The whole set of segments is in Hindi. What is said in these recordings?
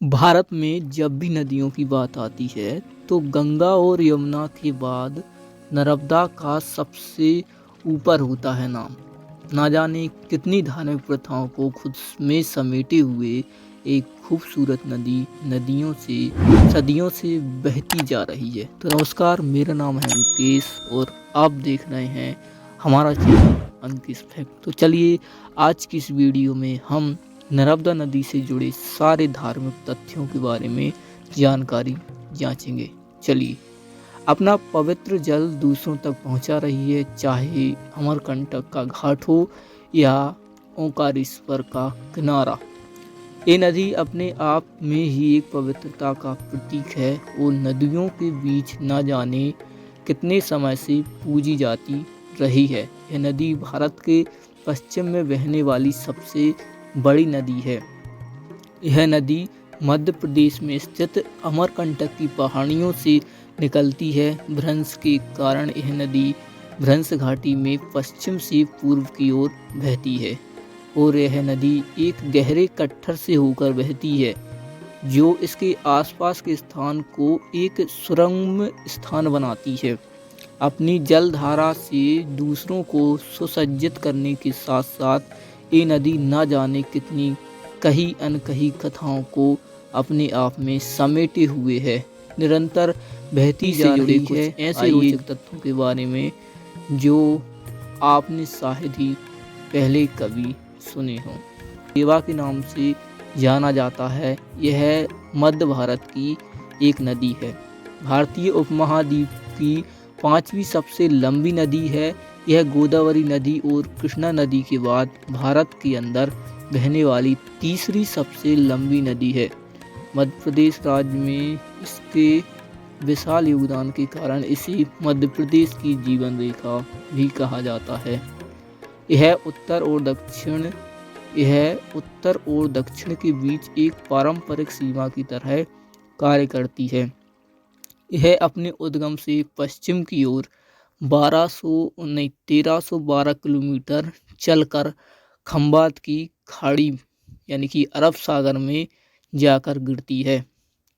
भारत में जब भी नदियों की बात आती है तो गंगा और यमुना के बाद नर्मदा का सबसे ऊपर होता है नाम। ना जाने कितनी धार्मिक प्रथाओं को खुद में समेटे हुए एक खूबसूरत नदी नदियों से सदियों से बहती जा रही है। तो नमस्कार, मेरा नाम है अंकेश और आप देख रहे हैं हमारा चैनल अंकेश फैक्ट। तो चलिए आज की इस वीडियो में हम नर्मदा नदी से जुड़े सारे धार्मिक तथ्यों के बारे में जानकारी जांचेंगे। चलिए, अपना पवित्र जल दूसरों तक पहुंचा रही है, चाहे अमरकंटक का घाट हो या ओंकारेश्वर का किनारा। ये नदी अपने आप में ही एक पवित्रता का प्रतीक है और नदियों के बीच न जाने कितने समय से पूजी जाती रही है। यह नदी भारत के पश्चिम में बहने वाली सबसे बड़ी नदी है। यह नदी मध्य प्रदेश में स्थित अमरकंटक की पहाड़ियों से निकलती है। भ्रंश के कारण यह नदी भ्रंश घाटी में पश्चिम से पूर्व की ओर बहती है और यह नदी एक गहरे कट्ठर से होकर बहती है जो इसके आसपास के स्थान को एक सुरम्य स्थान बनाती है। अपनी जलधारा से दूसरों को सुसज्जित करने के साथ साथ ये नदी न जाने कितनी कही अनकही कथाओं को अपने आप में समेटे हुए है। निरंतर बहती जा रही है ऐसे रोचक तथ्यों के बारे में जो आपने शायद ही पहले कभी सुने हों। देवा के नाम से जाना जाता है। यह मध्य भारत की एक नदी है। भारतीय उपमहाद्वीप की 5वीं सबसे लंबी नदी है। यह गोदावरी नदी और कृष्णा नदी के बाद भारत के अंदर बहने वाली तीसरी सबसे लंबी नदी है। मध्य प्रदेश राज्य में इसके विशाल योगदान के कारण इसे मध्य प्रदेश की जीवन रेखा भी कहा जाता है। यह उत्तर और दक्षिण के बीच एक पारंपरिक सीमा की तरह कार्य करती है। यह अपने उद्गम से पश्चिम की ओर 1312 किलोमीटर चलकर खंबात की खाड़ी यानी कि अरब सागर में जाकर गिरती है।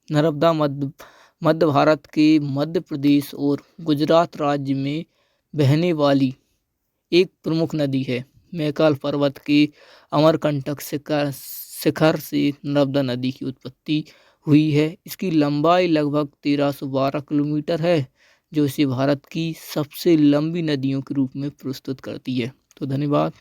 नर्मदा मध्य भारत के मध्य प्रदेश और गुजरात राज्य में बहने वाली एक प्रमुख नदी है। मैकाल पर्वत के अमरकंटक शिखर से नर्मदा नदी की उत्पत्ति हुई है। इसकी लंबाई लगभग 1312 किलोमीटर है जो इसे भारत की सबसे लंबी नदियों के रूप में प्रस्तुत करती है। तो धन्यवाद।